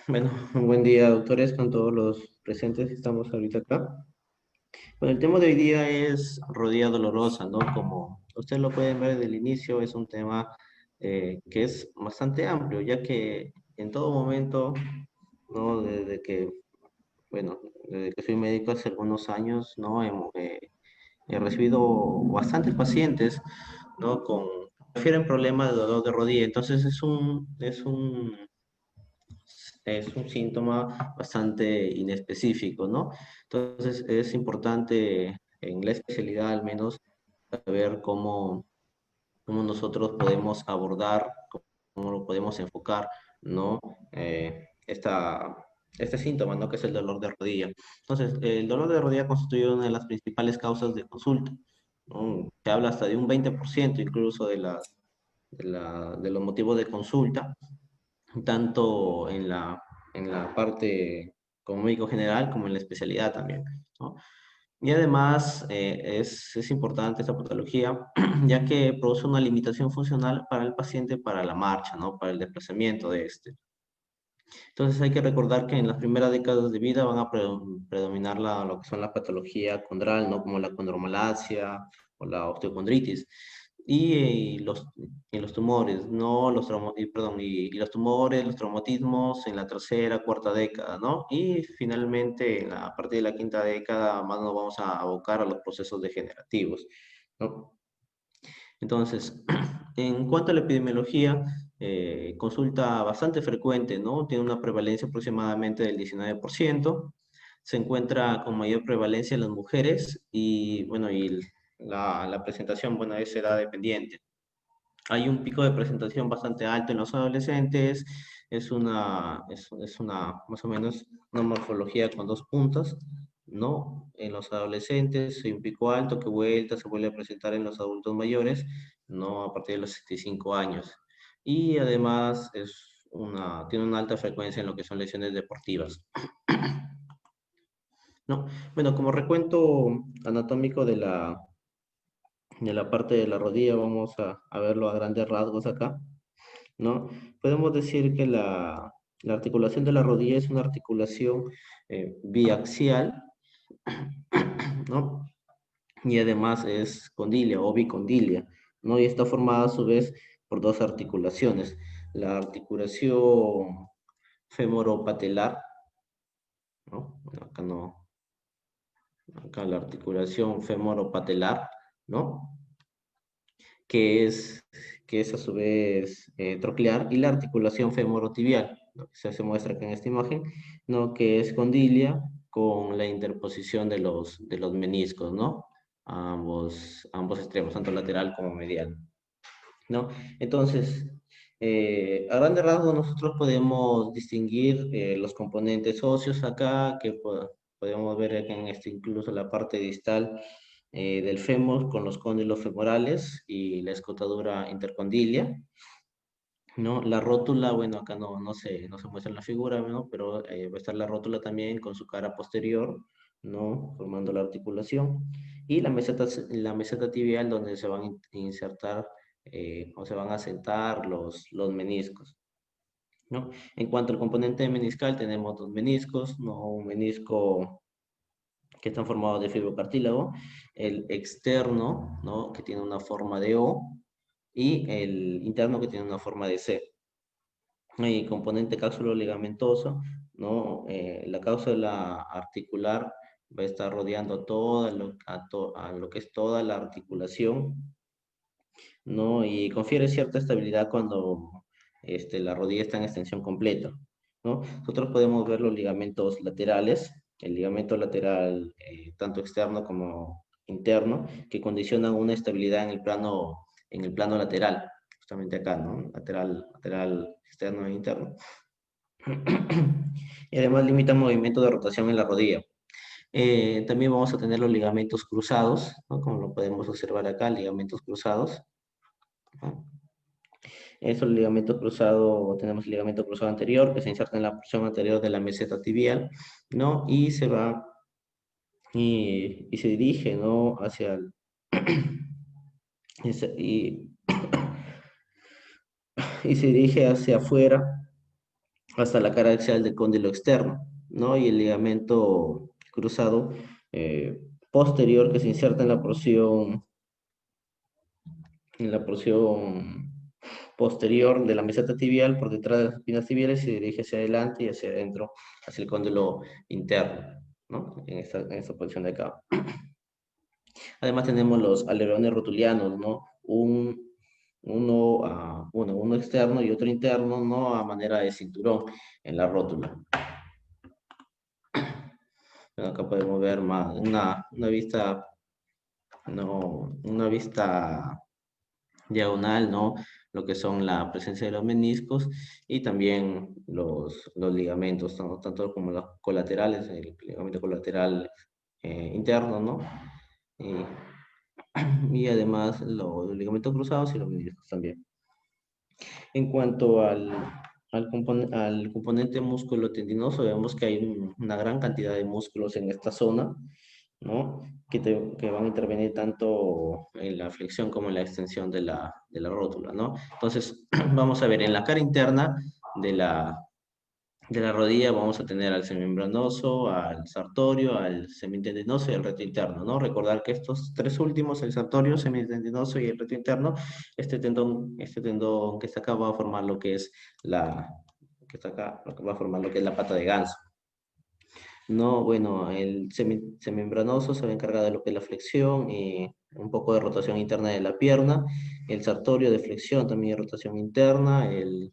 Bueno, un buen día, doctores, con todos los presentes que estamos ahorita acá. Bueno, el tema de hoy día es rodilla dolorosa, ¿no? Como ustedes lo pueden ver desde el inicio, es un tema que es bastante amplio, ya que en todo momento, ¿no? Bueno, desde que soy médico hace algunos años, ¿no? He recibido bastantes pacientes, ¿no? Refieren problemas de dolor de rodilla, entonces es un síntoma bastante inespecífico, ¿no? Entonces es importante en la especialidad al menos saber cómo nosotros podemos abordar, cómo lo podemos enfocar, ¿no? Este síntoma, ¿no? Que es el dolor de rodilla. Entonces, el dolor de rodilla constituye una de las principales causas de consulta, ¿no? Se habla hasta de un 20% incluso de los motivos de consulta tanto en la parte como médico general como en la especialidad también, ¿no? Y además es importante esta patología ya que produce una limitación funcional para el paciente para la marcha, ¿no? Para el desplazamiento de este. Entonces hay que recordar que en las primeras décadas de vida van a predominar lo que son la patología condral, ¿no? Como la condromalacia o la osteocondritis. Y los tumores, ¿no? Y los tumores, los traumatismos en la tercera, cuarta década, ¿no? Y finalmente, a partir de la quinta década, más nos vamos a abocar a los procesos degenerativos, ¿no? Entonces, en cuanto a la epidemiología, consulta bastante frecuente, ¿no? Tiene una prevalencia aproximadamente del 19%. Se encuentra con mayor prevalencia en las mujeres y, bueno, la presentación, bueno, es edad dependiente. Hay un pico de presentación bastante alto en los adolescentes, es una más o menos una morfología con dos puntas, ¿no? En los adolescentes hay un pico alto que se vuelve a presentar en los adultos mayores, ¿no? A partir de los 65 años. Y además tiene una alta frecuencia en lo que son lesiones deportivas, ¿no? Bueno, como recuento anatómico de la parte de la rodilla, vamos a verlo a grandes rasgos acá. ¿No? Podemos decir que la articulación de la rodilla es una articulación biaxial, ¿no? Y además es condilia o bicondilia, ¿no? Y está formada a su vez por dos articulaciones. La articulación femoropatelar, ¿no? Bueno, acá no, acá la articulación femoropatelar, ¿no? que es, que es a su vez troclear, y la articulación femorotibial, ¿no? Que se muestra acá en esta imagen, ¿no? Que es condilia con la interposición de los meniscos, ¿no? A ambos extremos, tanto lateral como medial, ¿no? Entonces, a grandes rasgos nosotros podemos distinguir los componentes óseos acá, que podemos ver acá en este incluso la parte distal del fémur con los cóndilos femorales y la escotadura intercondilia, ¿no? La rótula, bueno, acá no se muestra en la figura, ¿no? Pero va a estar la rótula también con su cara posterior, ¿no? Formando la articulación. Y la meseta tibial donde se van a insertar o se van a sentar los meniscos, ¿no? En cuanto al componente meniscal, tenemos dos meniscos, ¿no? Un menisco que están formados de fibrocartílago, el externo, ¿no? Que tiene una forma de O, y el interno que tiene una forma de C. Y componente cápsulo ligamentoso, ¿no? La cápsula articular va a estar rodeando a lo que es toda la articulación, ¿no? Y confiere cierta estabilidad cuando la rodilla está en extensión completa, ¿no? Nosotros podemos ver los ligamentos laterales, el ligamento lateral tanto externo como interno, que condicionan una estabilidad en el plano lateral, justamente acá, ¿no? Lateral externo e interno. Y además limita el movimiento de rotación en la rodilla. También vamos a tener los ligamentos cruzados, ¿no? Como lo podemos observar acá, ligamentos cruzados, ¿no? Eso, el ligamento cruzado, tenemos el ligamento cruzado anterior que se inserta en la porción anterior de la meseta tibial, ¿no? Y se va y se dirige, ¿no? y, y se dirige hacia afuera hasta la cara axial del cóndilo externo, ¿no? Y el ligamento cruzado posterior que se inserta en la porción posterior de la meseta tibial, por detrás de las espinas tibiales, se dirige hacia adelante y hacia adentro, hacia el cóndilo interno, ¿no? En esta posición de acá. Además tenemos los alerones rotulianos, ¿no? Uno externo y otro interno, ¿no? A manera de cinturón en la rótula. Bueno, acá podemos ver más, una vista, no, una vista diagonal, ¿no? Lo que son la presencia de los meniscos y también los ligamentos, tanto como los colaterales, el ligamento colateral interno, ¿no? Y, y además los ligamentos cruzados y los meniscos también. En cuanto al componente músculo tendinoso, vemos que hay una gran cantidad de músculos en esta zona, ¿no? Que van a intervenir tanto en la flexión como en la extensión de la rótula, ¿no? Entonces, vamos a ver, en la cara interna de de la rodilla vamos a tener al semimembranoso, al sartorio, al semitendinoso y al reto interno, ¿no? Recordar que estos tres últimos, el sartorio, semitendinoso y el reto interno, este tendón que está acá va a formar lo que es que está acá, lo que va a formar lo que es la pata de ganso. No, bueno, el semimembranoso se va a encargar de lo que es la flexión y un poco de rotación interna de la pierna, el sartorio de flexión también de rotación interna, el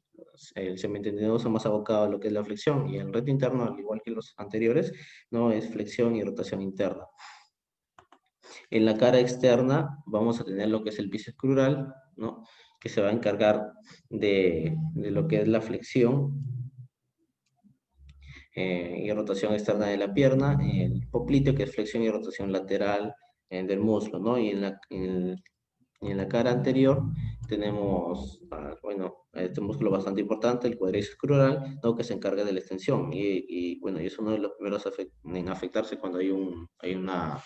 semitendinoso más abocado a lo que es la flexión y el reto interno, al igual que los anteriores, no es flexión y rotación interna. En la cara externa vamos a tener lo que es el bíceps crural, ¿no? Que se va a encargar de lo que es la flexión y rotación externa de la pierna, el popliteo, que es flexión y rotación lateral del muslo, ¿no? En la cara anterior tenemos, bueno, este músculo bastante importante, el cuádriceps crural, ¿no? Que se encarga de la extensión. Bueno, y es uno de los primeros en afectarse cuando hay una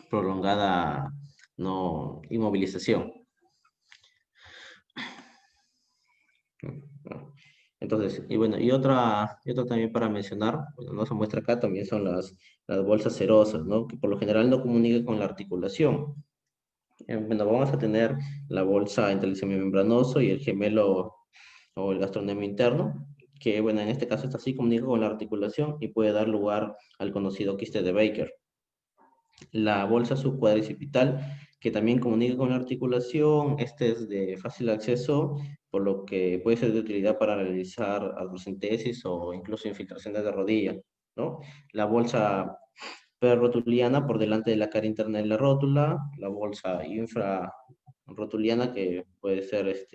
prolongada no, inmovilización. Entonces, y bueno, y otra también para mencionar, bueno, no se muestra acá, también son las bolsas serosas, ¿no? Que por lo general no comunican con la articulación. Bueno, vamos a tener la bolsa entre el semimembranoso y el gemelo o el gastrocnemio interno, que bueno, en este caso está así, comunica con la articulación y puede dar lugar al conocido quiste de Baker. La bolsa subcuadricipital, que también comunica con la articulación, este es de fácil acceso, por lo que puede ser de utilidad para realizar artrocentesis o incluso infiltraciones de rodilla, ¿no? La bolsa perrotuliana por delante de la cara interna de la rótula, la bolsa infrarrotuliana que puede ser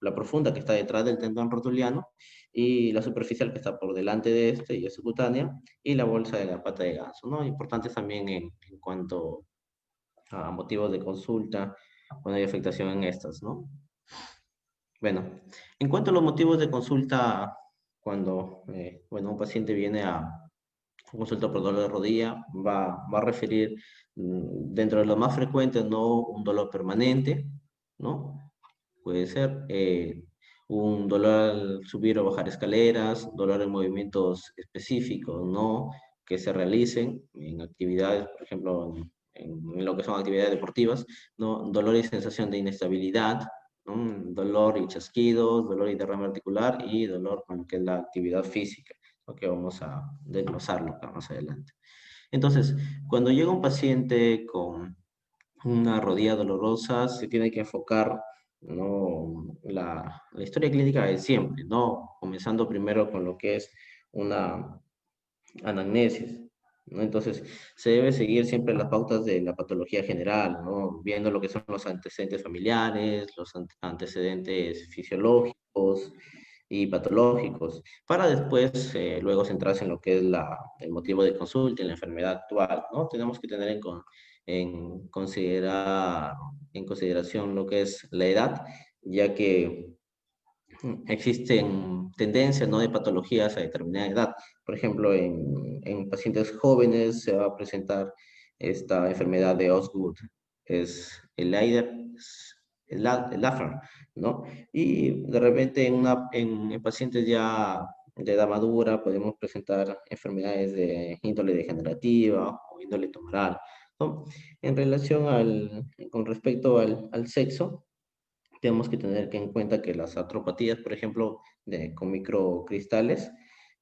la profunda que está detrás del tendón rotuliano y la superficial que está por delante de este y es subcutánea y la bolsa de la pata de ganso, ¿no? Importantes también en cuanto a motivos de consulta cuando hay afectación en estas, ¿no? Bueno, en cuanto a los motivos de consulta cuando bueno, un paciente viene a consulta por dolor de rodilla, va a referir dentro de lo más frecuente, no un dolor permanente, ¿no? Puede ser un dolor al subir o bajar escaleras, dolor en movimientos específicos, ¿no? Que se realicen en actividades, por ejemplo, en lo que son actividades deportivas, ¿no? Dolor y sensación de inestabilidad, ¿no? Dolor y chasquidos, dolor y derrame articular y dolor con lo que es la actividad física, ¿no? Que vamos a desglosarlo más adelante. Entonces, cuando llega un paciente con una rodilla dolorosa, se tiene que enfocar, ¿no? La historia clínica de siempre, ¿no? Comenzando primero con lo que es una anamnesis, ¿no? Entonces, se debe seguir siempre las pautas de la patología general, ¿no? Viendo lo que son los antecedentes familiares, los antecedentes fisiológicos y patológicos, para después, luego centrarse en lo que es el motivo de consulta y la enfermedad actual, ¿no? Tenemos que tener en consideración lo que es la edad, ya que existen tendencias, ¿no? De patologías a determinada edad. Por ejemplo, en pacientes jóvenes se va a presentar esta enfermedad de Osgood, es el Eider, el AFR, ¿no? Y de repente en pacientes ya de edad madura podemos presentar enfermedades de índole degenerativa o índole tumoral, ¿no? En relación con respecto al sexo, tenemos que tener en cuenta que las artropatías, por ejemplo, con microcristales,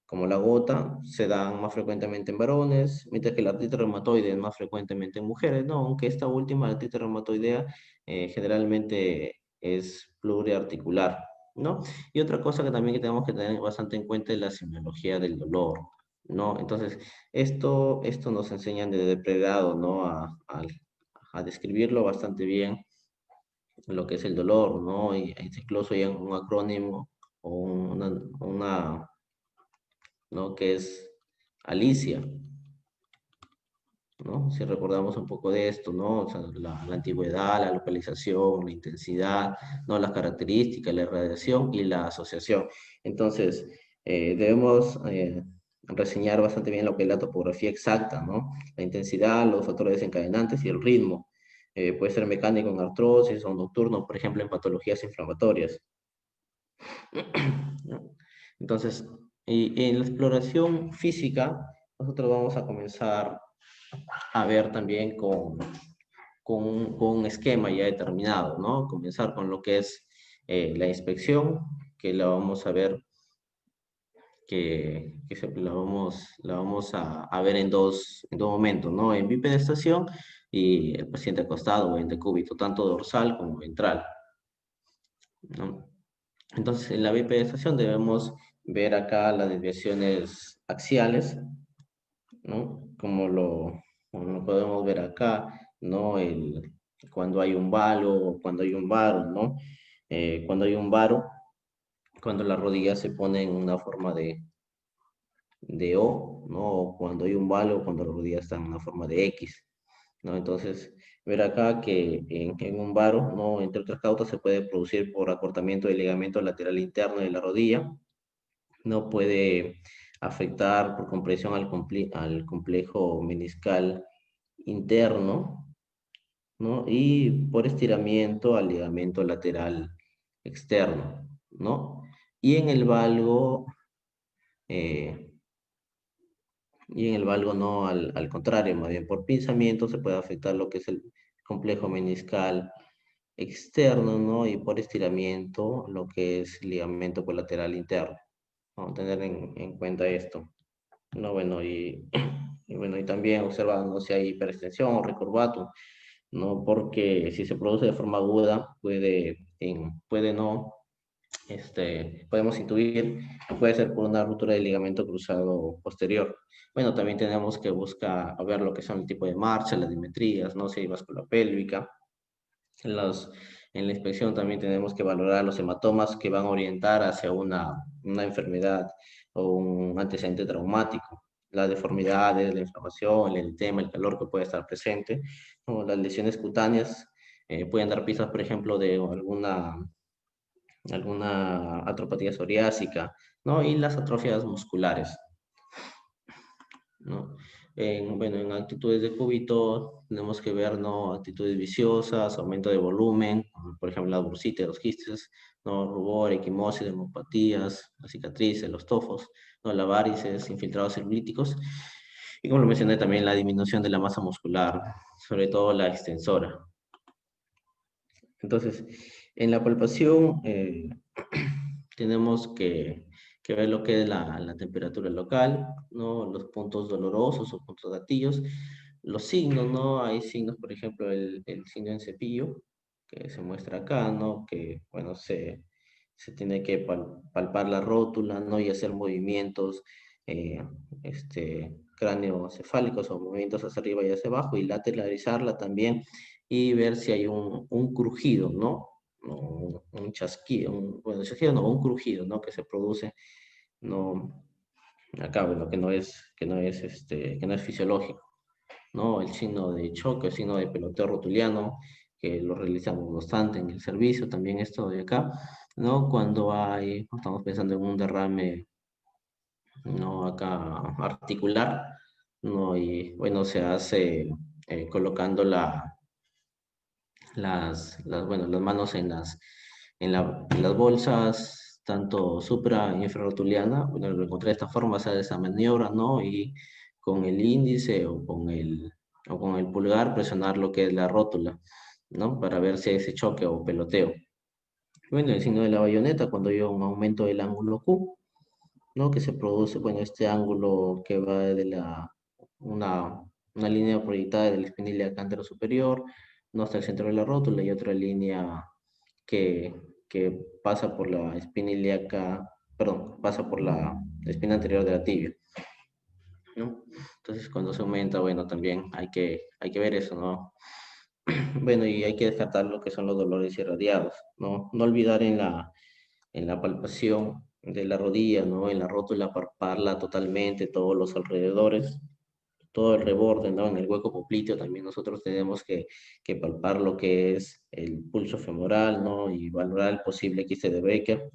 como la gota, se dan más frecuentemente en varones, mientras que la artritis reumatoide es más frecuentemente en mujeres, ¿no? Aunque esta última, la artritis reumatoidea, generalmente es pluriarticular, ¿no? Y otra cosa que también que tenemos que tener bastante en cuenta es la semiología del dolor, ¿no? Entonces, esto nos enseñan desde pregrado, ¿no? A describirlo bastante bien lo que es el dolor, ¿no? Y incluso hay un acrónimo o ¿no? Que es Alicia, ¿no? Si recordamos un poco de esto, ¿no? O sea, la antigüedad, la localización, la intensidad, ¿no? Las características, la radiación y la asociación. Entonces, debemos reseñar bastante bien lo que es la topografía exacta, ¿no? La intensidad, los factores desencadenantes y el ritmo. Puede ser mecánico en artrosis o nocturno, por ejemplo, en patologías inflamatorias. ¿No? Entonces, y en la exploración física, nosotros vamos a comenzar a ver también con un esquema ya determinado, ¿no? Comenzar con lo que es la inspección, que la vamos a ver, la vamos a ver en dos momentos, ¿no? En bipedestación y el paciente acostado o en decúbito, tanto dorsal como ventral, ¿no? Entonces, en la bipedestación debemos ver acá las desviaciones axiales, ¿no? Como lo podemos ver acá, ¿no? Cuando hay un valo o cuando hay un varo, ¿no? Cuando hay un varo, cuando la rodilla se pone en una forma de O, ¿no? O cuando hay un valo, cuando la rodilla está en una forma de X, ¿no? Entonces, ver acá que en un varo, ¿no? Entre otras causas, se puede producir por acortamiento del ligamento lateral interno de la rodilla, no puede afectar por compresión al complejo meniscal interno, ¿no? Y por estiramiento al ligamento lateral externo, ¿no? Y en el valgo, eh, y en el valgo no, al contrario, más bien por pinzamiento se puede afectar lo que es el complejo meniscal externo, ¿no? Y por estiramiento lo que es ligamento colateral interno. Vamos a tener en cuenta esto. No, bueno, y bueno, y también observando si hay hiperextensión o recurvatum, ¿no? Porque si se produce de forma aguda, puede no, podemos intuir que puede ser por una ruptura del ligamento cruzado posterior. Bueno, también tenemos que buscar a ver lo que son el tipo de marcha, las dimetrías, ¿no? Si hay báscula pélvica. En en la inspección también tenemos que valorar los hematomas que van a orientar hacia una enfermedad o un antecedente traumático. Las deformidades, la inflamación, el eritema, el calor que puede estar presente, o las lesiones cutáneas pueden dar pistas, por ejemplo, de alguna atropatía psoriásica, ¿no? Y las atrofias musculares, ¿no? Bueno, en actitudes de cúbito tenemos que ver, ¿no? Actitudes viciosas, aumento de volumen, como por ejemplo la bursita, los quistes, ¿no? Rubor, equimosis, hemopatías, las cicatrices, los tofos, ¿no? La varices, infiltrados celulíticos. Y como lo mencioné también, la disminución de la masa muscular, sobre todo la extensora. Entonces, en la palpación tenemos que ver lo que es la temperatura local, ¿no? Los puntos dolorosos o puntos gatillos, los signos, ¿no? Hay signos, por ejemplo, el signo en cepillo, que se muestra acá, ¿no? Que, bueno, se tiene que palpar la rótula, ¿no? Y hacer movimientos eh, craneoencefálicos o movimientos hacia arriba y hacia abajo y lateralizarla también y ver si hay un crujido, ¿no? Un chasquido, bueno, chasquido no, un crujido, ¿no? Que se produce, no, acá, bueno, que no es fisiológico, ¿no? El signo de choque, el signo de peloteo rotuliano, que lo realizamos bastante en el servicio, también esto de acá, ¿no? Estamos pensando en un derrame, ¿no? Acá articular, ¿no? Y bueno, se hace colocando bueno, las manos en las bolsas, tanto supra e infrarrotuliana. Bueno, lo encontré de esta forma, hacer esa maniobra, ¿no? Y con el índice o con el pulgar presionar lo que es la rótula, ¿no? Para ver si hay ese choque o peloteo. Bueno, el signo de la bayoneta, cuando hay un aumento del ángulo Q, ¿no? Que se produce, bueno, este ángulo que va de una, una línea proyectada del espina ilíaca antero superior, no hasta el centro de la rótula, y otra línea que, que pasa por la espina ilíaca, perdón, pasa por la espina anterior de la tibia, ¿no? Entonces, cuando se aumenta, bueno, también hay que ver eso, ¿no? Bueno, y hay que descartar lo que son los dolores irradiados, ¿no? No olvidar en la palpación de la rodilla, ¿no? En la rótula, palparla totalmente, todos los alrededores, todo el reborde, ¿no? En el hueco popliteo también nosotros tenemos que palpar lo que es el pulso femoral, ¿no? Y valorar el posible quiste de Becker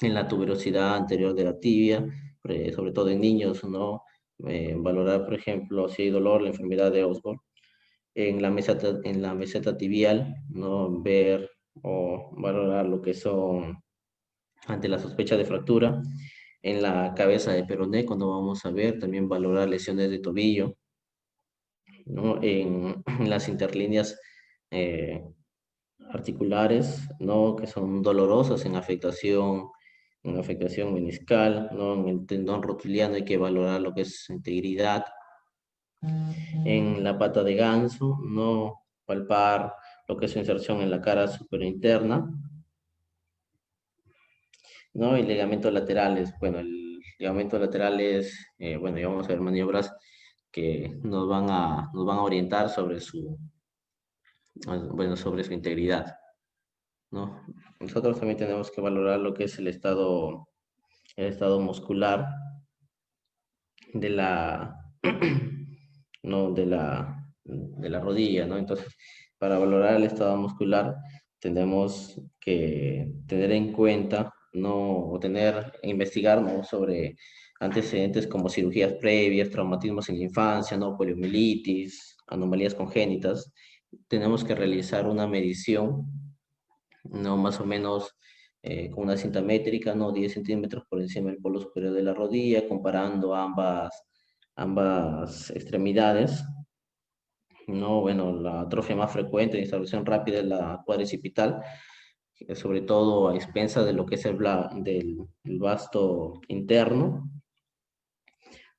en la tuberosidad anterior de la tibia, sobre todo en niños, ¿no? Valorar, por ejemplo, si hay dolor, la enfermedad de Osborne en la meseta tibial, ¿no? Ver o valorar lo que son ante la sospecha de fractura en la cabeza de peroné, cuando vamos a ver, también valorar lesiones de tobillo, ¿no? En las interlíneas eh, articulares, ¿no? Que son dolorosas en afectación meniscal, ¿no? En el tendón rotuliano hay que valorar lo que es su integridad. En la pata de ganso, ¿no? Palpar lo que es su inserción en la cara superinterna, ¿no? Y ligamentos laterales, bueno, el ligamento lateral es, bueno, ya vamos a ver maniobras que nos van a orientar sobre bueno, sobre su integridad, ¿no? Nosotros también tenemos que valorar lo que es el estado muscular de no, de la rodilla, ¿no? Entonces, para valorar el estado muscular, tenemos que tener en cuenta, ¿no? O investigar, ¿no? Sobre antecedentes como cirugías previas, traumatismos en la infancia, ¿no? Poliomielitis, anomalías congénitas. Tenemos que realizar una medición, ¿no? Más o menos con una cinta métrica, ¿no? 10 centímetros por encima del polo superior de la rodilla, comparando ambas extremidades, ¿no? Bueno, la atrofia más frecuente de instalación rápida es la cuadricipital, sobre todo a expensas de lo que es el vasto interno,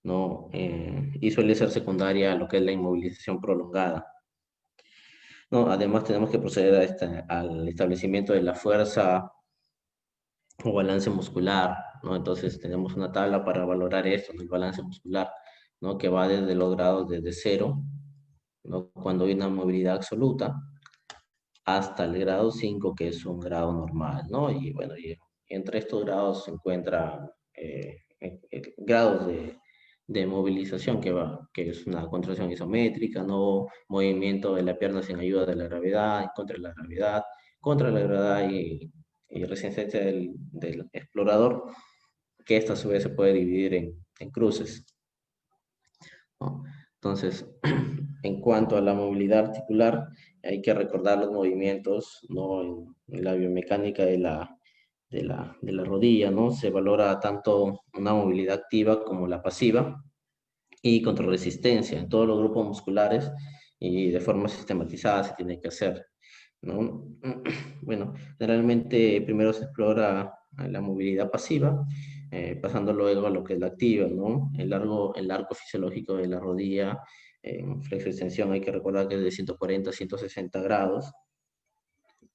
¿no? Y suele ser secundaria a lo que es la inmovilización prolongada. No, además tenemos que proceder al establecimiento de la fuerza o balance muscular, ¿no? Entonces tenemos una tabla para valorar esto, ¿no? El balance muscular, ¿no? Que va desde los grados desde cero, ¿no? Cuando hay una movilidad absoluta, hasta el grado 5 que es un grado normal, ¿no? Y bueno, y entre estos grados se encuentran grados de movilización que es una contracción isométrica, ¿no? Movimiento de la pierna sin ayuda de la gravedad, contra la gravedad y resistencia del explorador, que esta a su vez se puede dividir en cruces, ¿no? Entonces, en cuanto a la movilidad articular, hay que recordar los movimientos, ¿no? En la biomecánica de la rodilla, ¿no? Se valora tanto una movilidad activa como la pasiva y contrarresistencia en todos los grupos musculares y de forma sistematizada se tiene que hacer, ¿no? Bueno, generalmente primero se explora la movilidad pasiva, pasando luego a lo que es la activa, ¿no? El arco fisiológico de la rodilla en flexo-extensión hay que recordar que es de 140 a 160 grados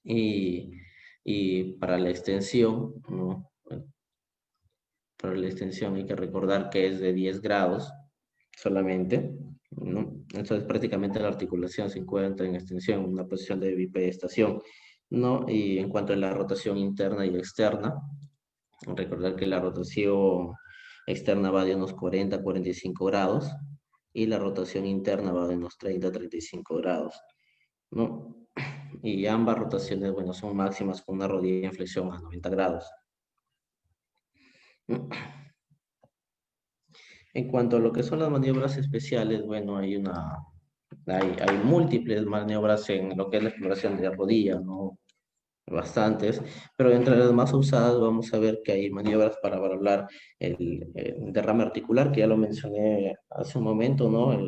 y, y para la extensión, ¿no? Bueno, para la extensión hay que recordar que es de 10 grados solamente, ¿no? Entonces prácticamente la articulación se encuentra en extensión, una posición de bipedestación, ¿no? Y en cuanto a la rotación interna y externa, recordar que la rotación externa va de unos 40 a 45 grados y la rotación interna va de unos 30 a 35 grados, ¿no? Y ambas rotaciones, bueno, son máximas con una rodilla en flexión a 90 grados. En cuanto a lo que son las maniobras especiales, bueno, hay Hay múltiples maniobras en lo que es la exploración de rodilla, ¿no? Bastantes, pero entre las más usadas vamos a ver que hay maniobras para valorar el derrame articular, que ya lo mencioné hace un momento, ¿no?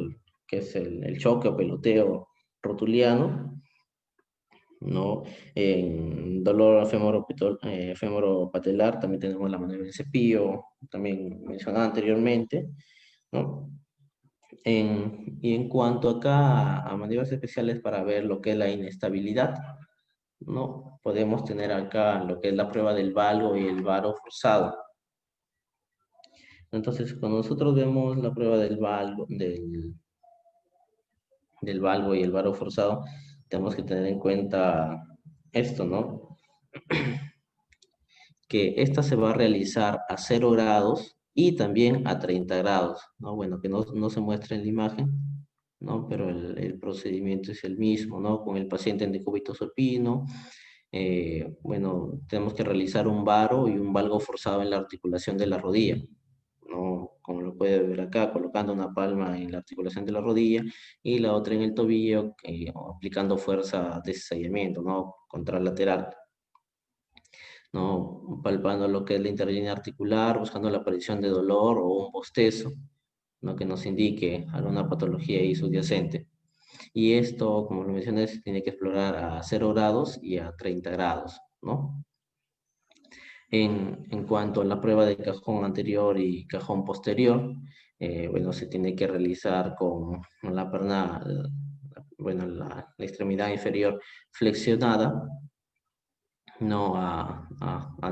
Que es el choque o peloteo rotuliano, ¿no? En dolor femoropatelar también tenemos la maniobra del cepillo, también mencionada anteriormente, ¿no? Y en cuanto acá a maniobras especiales para ver lo que es la inestabilidad, ¿no? Podemos tener acá lo que es la prueba del valgo y el varo forzado. Entonces, cuando nosotros vemos la prueba del valgo y el varo forzado, tenemos que tener en cuenta esto, ¿no? Que esta se va a realizar a 0 grados y también a 30 grados, ¿no? Bueno, que no se muestra en la imagen, ¿no? Pero el procedimiento es el mismo, ¿no? Con el paciente en decúbito supino, bueno, tenemos que realizar un varo y un valgo forzado en la articulación de la rodilla, ¿no? Como lo puede ver acá, colocando una palma en la articulación de la rodilla y la otra en el tobillo, aplicando fuerza de cizallamiento, ¿no? Contralateral, ¿no? Palpando lo que es la interlínea articular, buscando la aparición de dolor o un bostezo, ¿no? Que nos indique alguna patología ahí subyacente. Y esto, como lo mencioné, se tiene que explorar a 0 grados y a 30 grados, ¿no? En cuanto a la prueba de cajón anterior y cajón posterior, bueno, se tiene que realizar con la pierna, bueno, la extremidad inferior flexionada, no a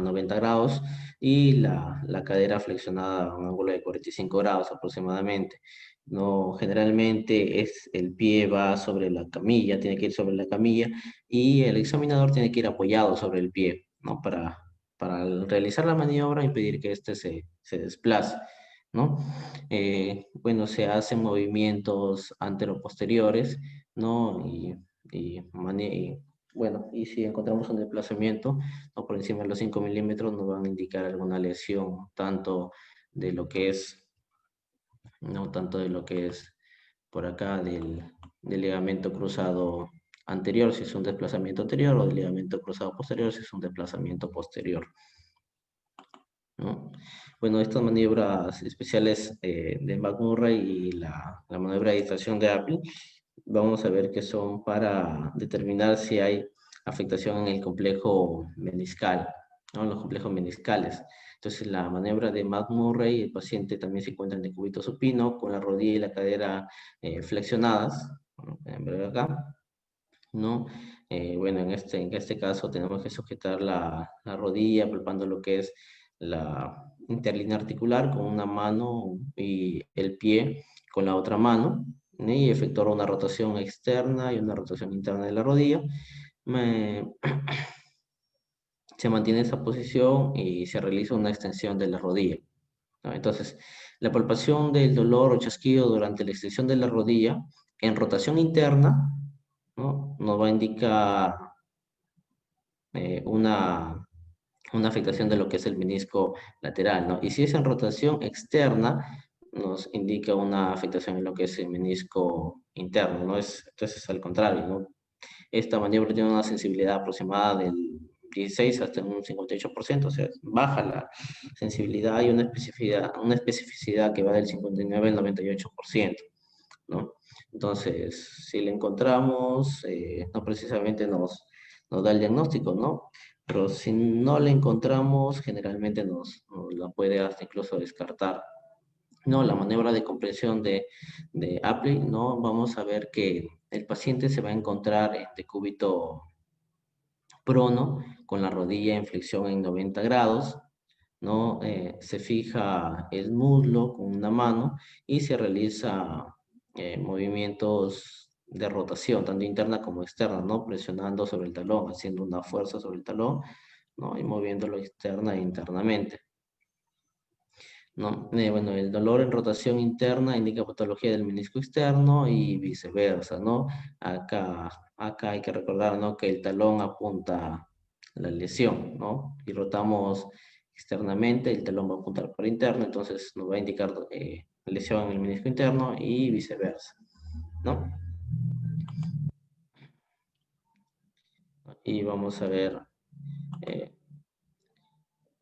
90 grados, y la cadera flexionada a un ángulo de 45 grados aproximadamente. No, generalmente el pie va sobre la camilla, tiene que ir sobre la camilla, y el examinador tiene que ir apoyado sobre el pie, ¿no? Para al realizar la maniobra impedir que éste se desplace, ¿no? Bueno, se hacen movimientos anteroposteriores, ¿no? Y bueno, y si encontramos un desplazamiento, ¿no? Por encima de los 5 milímetros, nos van a indicar alguna lesión, tanto de lo que es, no tanto de lo que es por acá del ligamento cruzado anterior, si es un desplazamiento anterior, o del ligamento cruzado posterior, si es un desplazamiento posterior, ¿no? Bueno, estas maniobras especiales de McMurray y la maniobra de distracción de Apple, vamos a ver que son para determinar si hay afectación en el complejo meniscal, ¿no? En los complejos meniscales. Entonces, la maniobra de McMurray, el paciente también se encuentra en decúbito supino, con la rodilla y la cadera flexionadas, ¿no? Pueden ver acá, ¿no? Bueno, en este caso tenemos que sujetar la rodilla, palpando lo que es la interlínea articular con una mano y el pie con la otra mano, ¿no? Y efectuar una rotación externa y una rotación interna de la rodilla. Me- Se mantiene esa posición y se realiza una extensión de la rodilla, ¿no? Entonces, la palpación del dolor o chasquido durante la extensión de la rodilla en rotación interna, ¿no? Nos va a indicar una afectación de lo que es el menisco lateral, ¿no? Y si es en rotación externa, nos indica una afectación en lo que es el menisco interno, ¿no? Entonces, al contrario, ¿no? Esta maniobra tiene una sensibilidad aproximada del 16 hasta un 58%, o sea, baja la sensibilidad y una especificidad que va del 59 al 98%, ¿no? Entonces, si le encontramos, no precisamente nos da el diagnóstico, ¿no? Pero si no le encontramos, generalmente nos la puede hasta incluso descartar. No, la maniobra de comprensión de Apley, ¿no? Vamos a ver que el paciente se va a encontrar en decúbito prono, con la rodilla en flexión en 90 grados, ¿no? Se fija el muslo con una mano y se realiza movimientos de rotación, tanto interna como externa, ¿no? Presionando sobre el talón, haciendo una fuerza sobre el talón, ¿no? Y moviéndolo externa e internamente, ¿no? Bueno, el dolor en rotación interna indica patología del menisco externo y viceversa, ¿no? Acá hay que recordar, ¿no? Que el talón apunta a la lesión, ¿no? Y rotamos externamente, el talón va a apuntar para interno, entonces nos va a indicar lesión en el menisco interno y viceversa, ¿no? Y vamos a ver,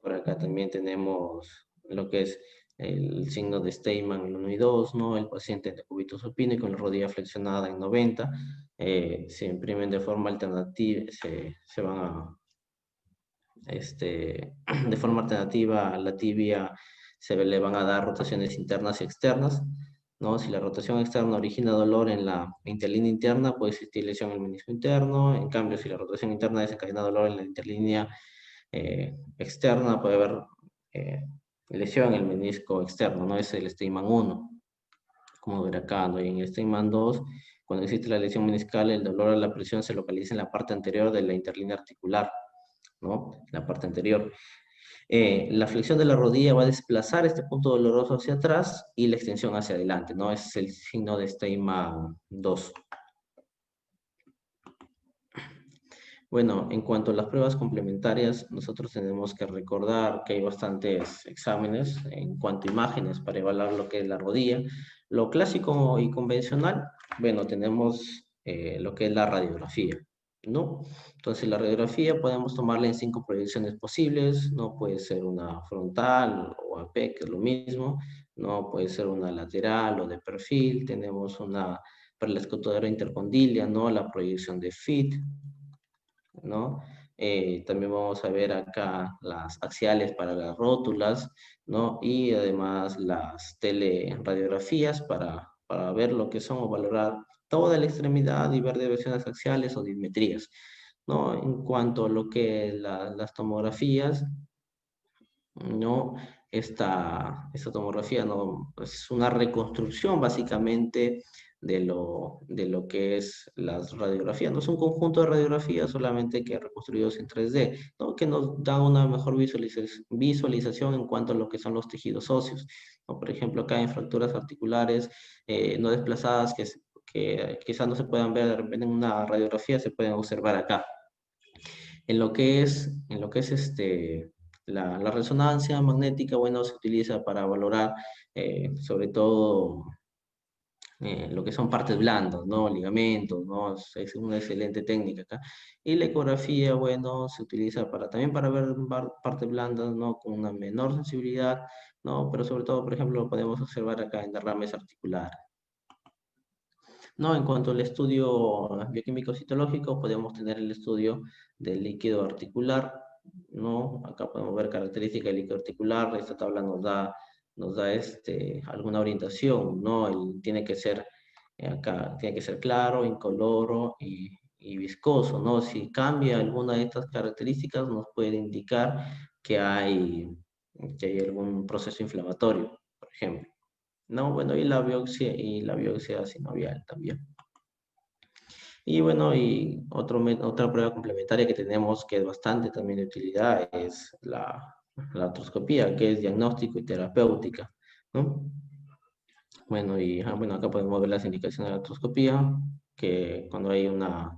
por acá también tenemos lo que es el signo de Steinman en 1 y 2, ¿no? El paciente de decúbito supino y con la rodilla flexionada en 90, se imprimen de forma alternativa, se van a, de forma alternativa a la tibia le van a dar rotaciones internas y externas, ¿no? Si la rotación externa origina dolor en la interlínea interna, puede existir lesión en el menisco interno. En cambio, si la rotación interna desencadena dolor en la interlínea externa, puede haber eh, lesión en el menisco externo, ¿no? Es el Steinman 1, como ver acá, ¿no? Y en el Steinman 2, cuando existe la lesión meniscal, el dolor a la presión se localiza en la parte anterior de la interlínea articular, ¿no? La parte anterior. La flexión de la rodilla va a desplazar este punto doloroso hacia atrás y la extensión hacia adelante, ¿no? Es el signo de Steinman 2. Bueno, en cuanto a las pruebas complementarias, nosotros tenemos que recordar que hay bastantes exámenes en cuanto a imágenes para evaluar lo que es la rodilla. Lo clásico y convencional, bueno, tenemos lo que es la radiografía, ¿no? Entonces, la radiografía podemos tomarla en 5 proyecciones posibles, ¿no? Puede ser una frontal o AP, que es lo mismo, ¿no? Puede ser una lateral o de perfil. Tenemos una para la escotadera intercondilia, ¿no? La proyección de FIT, ¿no? También vamos a ver acá las axiales para las rótulas, ¿no? Y además las teleradiografías para ver lo que son o valorar toda la extremidad y ver diversiones axiales o dismetrías, ¿no? En cuanto a lo que las tomografías, ¿no? Esta tomografía, ¿no? Es una reconstrucción básicamente de lo que es las radiografías. No es un conjunto de radiografías solamente que reconstruidos en 3D, ¿no? Que nos da una mejor visualización en cuanto a lo que son los tejidos óseos, ¿no? Por ejemplo, acá en fracturas articulares no desplazadas que quizás no se puedan ver de repente en una radiografía, se pueden observar acá. En lo que es la resonancia magnética, bueno, se utiliza para valorar sobre todo lo que son partes blandas, ¿no? Ligamentos, ¿no? Es una excelente técnica acá. Y la ecografía, bueno, se utiliza también para ver partes blandas, ¿no? Con una menor sensibilidad, ¿no? Pero sobre todo, por ejemplo, lo podemos observar acá en derrames articulares. No, en cuanto al estudio bioquímico citológico, podemos tener el estudio del líquido articular, ¿no? Acá podemos ver características del líquido articular. Esta tabla nos da alguna orientación, ¿no? Tiene que ser, acá, tiene que ser claro, incoloro y viscoso, ¿no? Si cambia alguna de estas características, nos puede indicar que hay algún proceso inflamatorio, por ejemplo. No, bueno, y la biopsia sinovial también. Y bueno, otra prueba complementaria que tenemos que es bastante también de utilidad es la artroscopía, que es diagnóstico y terapéutica, ¿no? Bueno, bueno, acá podemos ver las indicaciones de la artroscopía, que cuando tenemos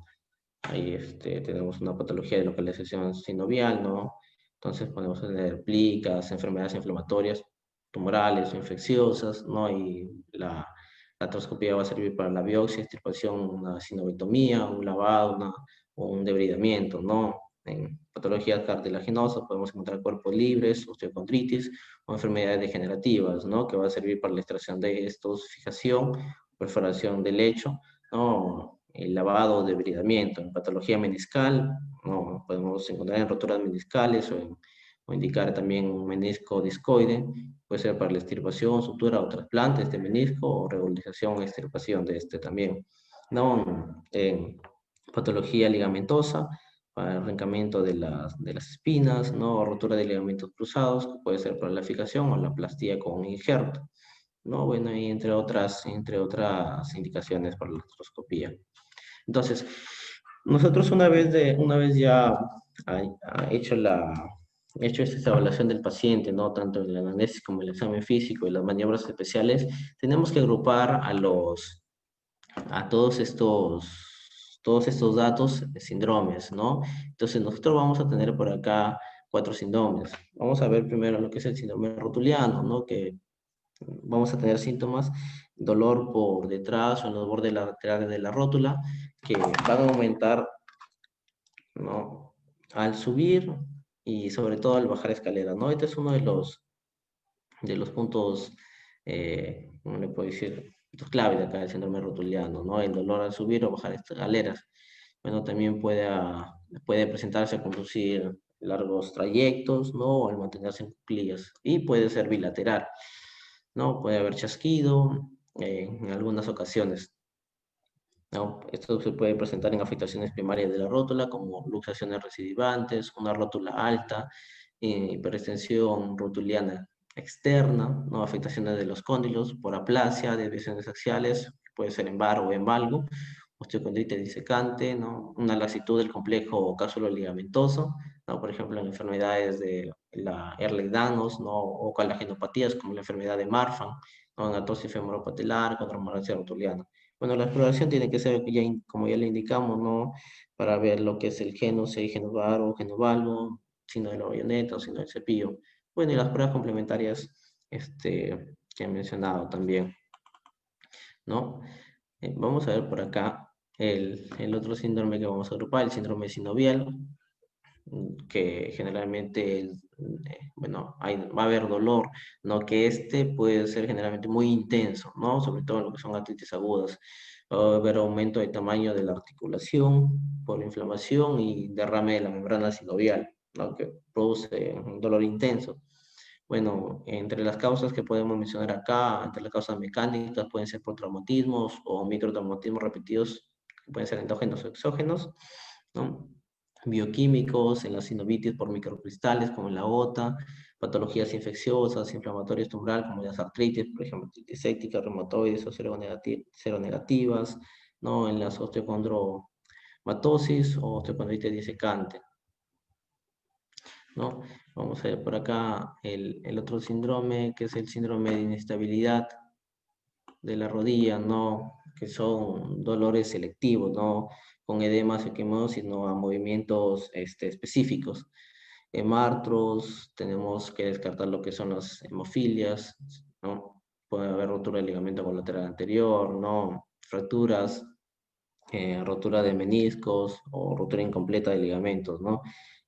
una patología de localización sinovial, ¿no? Entonces podemos tener plicas, enfermedades inflamatorias, tumorales o infecciosas, ¿no? Y la artroscopía va a servir para la biopsia, extirpación, una sinovitomía, un lavado, o un debridamiento, ¿no? En patologías cartilaginosas podemos encontrar cuerpos libres, osteocondritis o enfermedades degenerativas, ¿no? Que va a servir para la extracción de estos, fijación, perforación del lecho, ¿no? El lavado o debridamiento. En patología meniscal, ¿no? Podemos encontrar en roturas meniscales o indicar también un menisco discoide, puede ser para la extirpación, sutura o trasplante de este menisco o regularización o extirpación de este también. ¿No? En patología ligamentosa, para el arrancamiento de las espinas, ¿no? O rotura de ligamentos cruzados, que puede ser para la fijación o la plastía con un injerto, ¿no? Bueno, y entre otras indicaciones para la artroscopía. Entonces, nosotros una vez ya ha hecho esta evaluación del paciente, ¿no? Tanto el anamnesis como el examen físico y las maniobras especiales, tenemos que agrupar a todos estos datos síndromes, ¿no? Entonces, nosotros vamos a tener por acá 4 síndromes. Vamos a ver primero lo que es el síndrome rotuliano, ¿no? Que vamos a tener síntomas, dolor por detrás o en los bordes laterales de la rótula, que van a aumentar ¿no? Al subir y sobre todo al bajar escaleras, ¿no? Este es uno de los puntos, ¿cómo le puedo decir? Puntos clave de acá del síndrome rotuliano, ¿no? El dolor al subir o bajar escaleras. Bueno, también puede presentarse al conducir largos trayectos, ¿no? O al mantenerse en cuclillas. Y puede ser bilateral, ¿no? Puede haber chasquido en algunas ocasiones. ¿No? Esto se puede presentar en afectaciones primarias de la rótula, como luxaciones recidivantes, una rótula alta, hiperextensión rotuliana externa, ¿no? Afectaciones de los cóndilos por aplasia, desviaciones axiales, puede ser en bar o en valgo, osteocondritis disecante, ¿no? Una laxitud del complejo cápsulo ligamentoso, ¿no? Por ejemplo, en enfermedades de la Ehlers-Danlos, ¿no? O colagenopatías como la enfermedad de Marfan, ¿no? En atosis femoropatelar, condromalácia rotuliana. Bueno, la exploración tiene que ser, ya, como ya le indicamos, ¿no? Para ver lo que es el geno, si hay genovaro, genovalgo, signo de la bayoneta o signo del cepillo. Bueno, y las pruebas complementarias que he mencionado también, ¿no? Vamos a ver por acá el otro síndrome que vamos a agrupar, el síndrome sinovial, que generalmente, bueno, va a haber dolor, ¿no? Que puede ser generalmente muy intenso, ¿no? Sobre todo en lo que son artritis agudas. Va a haber aumento de tamaño de la articulación por inflamación y derrame de la membrana sinovial, ¿no? Que produce un dolor intenso. Bueno, entre las causas que podemos mencionar acá, entre las causas mecánicas, pueden ser por traumatismos o microtraumatismos repetidos, que pueden ser endógenos o exógenos, ¿no? Bioquímicos, en la sinovitis por microcristales, como en la gota, patologías infecciosas, inflamatorias tumoral, como las artritis, por ejemplo, artritis séptica, reumatoides o seronegativas, ¿no? En las osteocondromatosis o osteocondritis disecante, ¿no? Vamos a ver por acá el otro síndrome, que es el síndrome de inestabilidad de la rodilla, ¿no? Que son dolores selectivos, ¿no? Con edemas, equimosis, ¿no? A movimientos específicos. Hemartros, tenemos que descartar lo que son las hemofilias, ¿no? Puede haber rotura del ligamento colateral anterior, ¿no? Fracturas, rotura de meniscos o rotura incompleta de ligamentos, ¿no?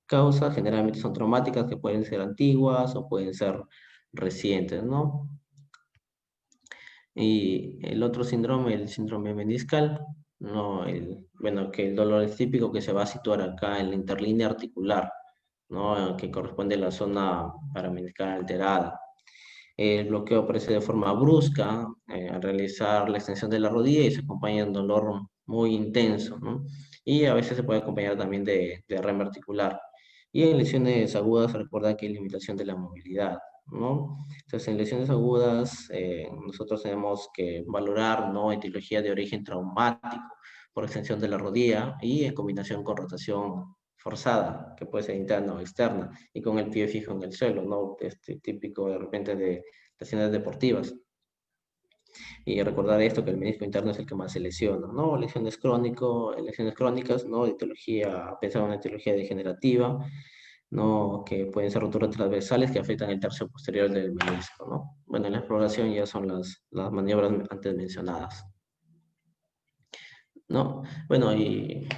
Causas generalmente son traumáticas que pueden ser antiguas o pueden ser recientes, ¿no? Y el otro síndrome, el síndrome meniscal, ¿no? Bueno, que el dolor es típico que se va a situar acá en la interlínea articular, ¿no? Que corresponde a la zona parameniscal alterada. El bloqueo aparece de forma brusca al realizar la extensión de la rodilla y se acompaña de un dolor muy intenso, ¿no? Y a veces se puede acompañar también de derrame articular. Y en lesiones agudas, recuerda que hay limitación de la movilidad, ¿no? Entonces, en lesiones agudas, nosotros tenemos que valorar, ¿no? Etiología de origen traumático por extensión de la rodilla y en combinación con rotación forzada, que puede ser interna o externa, y con el pie fijo en el suelo, ¿no? Típico de repente de lesiones deportivas. Y recordar esto, que el menisco interno es el que más se lesiona, ¿no? Lesiones crónicas, ¿no? Etiología, pensar en una etiología degenerativa, ¿no? Que pueden ser roturas transversales que afectan el tercio posterior del menisco, ¿no? Bueno, en la exploración ya son las maniobras antes mencionadas. ¿No? Bueno, y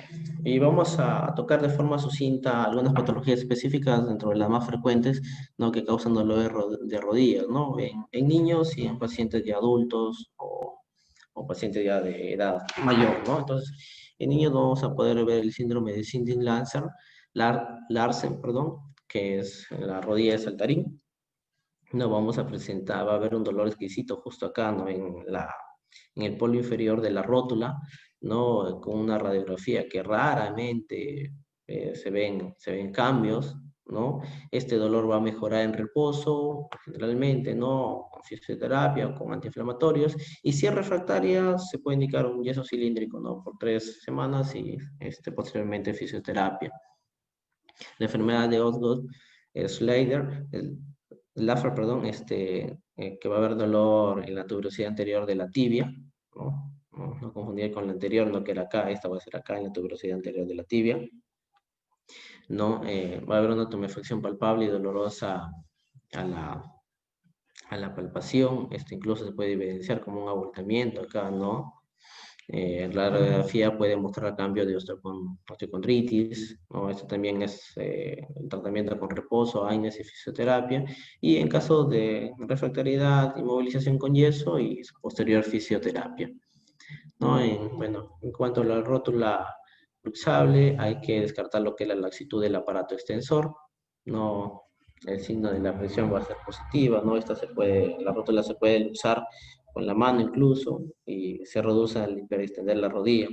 vamos a tocar de forma sucinta algunas patologías específicas dentro de las más frecuentes, ¿no? Que causan dolor de rodillas, ¿no? En niños y en pacientes ya adultos o pacientes ya de edad mayor, ¿no? Entonces, en niños vamos a poder ver el síndrome de Larsen, perdón, que es la rodilla de saltarín. No vamos a presentar, va a haber un dolor exquisito justo acá, ¿no? En el polo inferior de la rótula, ¿no? Con una radiografía que raramente se ven cambios, ¿no? Este dolor va a mejorar en reposo, generalmente, ¿no? Con fisioterapia o con antiinflamatorios. Y si es refractaria, se puede indicar un yeso cilíndrico, ¿no? Por 3 semanas y posteriormente fisioterapia. La enfermedad de Osgood Schlatter, Laffer, perdón, que va a haber dolor en la tuberosidad anterior de la tibia, ¿no? No confundir con la anterior, no que era acá, esta va a ser acá en la tuberosidad anterior de la tibia, ¿no? Va a haber una tumefacción palpable y dolorosa a la palpación, esto incluso se puede evidenciar como un abultamiento acá, ¿no? La radiografía puede mostrar cambio de osteocondritis, ¿no? Esto también es el tratamiento con reposo, AINES y fisioterapia. Y en caso de refractariedad, inmovilización con yeso y posterior fisioterapia, ¿no? Bueno, en cuanto a la rótula luxable, hay que descartar lo que es la laxitud del aparato extensor, ¿no? El signo de la presión va a ser positiva, ¿no? La rótula se puede luxar con la mano incluso y se reduce al hiperextender la rodilla.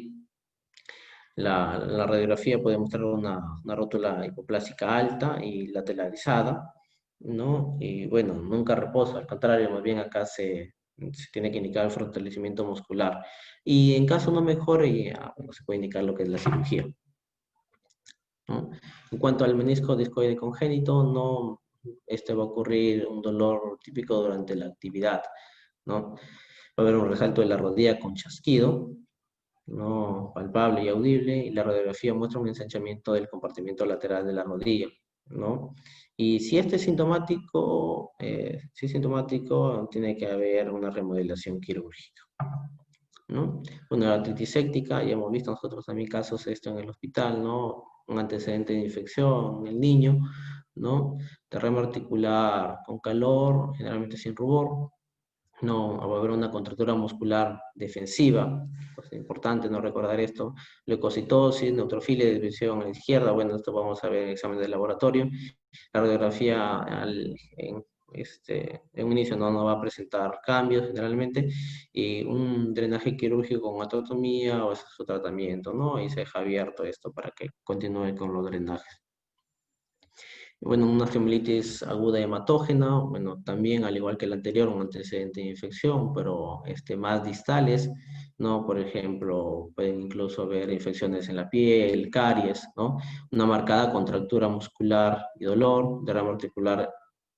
La radiografía puede mostrar una rótula hipoplásica alta y lateralizada, ¿no? Y bueno, nunca reposa, al contrario, más bien acá se tiene que indicar el fortalecimiento muscular. Y en caso no mejore, bueno, se puede indicar lo que es la cirugía, ¿no? En cuanto al menisco discoide congénito, no, este va a ocurrir un dolor típico durante la actividad, ¿no? Va a haber un resalto de la rodilla con chasquido, no palpable y audible, y la radiografía muestra un ensanchamiento del compartimiento lateral de la rodilla, ¿no? Y si este es sintomático, si es sintomático, tiene que haber una remodelación quirúrgica, ¿no? Bueno, la artritis séptica, ya hemos visto nosotros también casos esto en el hospital, ¿no? Un antecedente de infección en el niño, ¿no? Derrame articular con calor, generalmente sin rubor, no va a haber una contractura muscular defensiva, pues es importante no recordar esto, leucocitosis, neutrofilia, desviación a la izquierda, bueno, esto vamos a ver en examen de laboratorio, la radiografía en un inicio no va a presentar cambios generalmente, y un drenaje quirúrgico con atotomía o ese es su tratamiento, ¿no? Y se deja abierto esto para que continúe con los drenajes. Bueno, una osteomielitis aguda hematógena, bueno, también al igual que el anterior, un antecedente de infección, pero más distales, ¿no? Por ejemplo, pueden incluso haber infecciones en la piel, caries, ¿no? Una marcada contractura muscular y dolor, derrame articular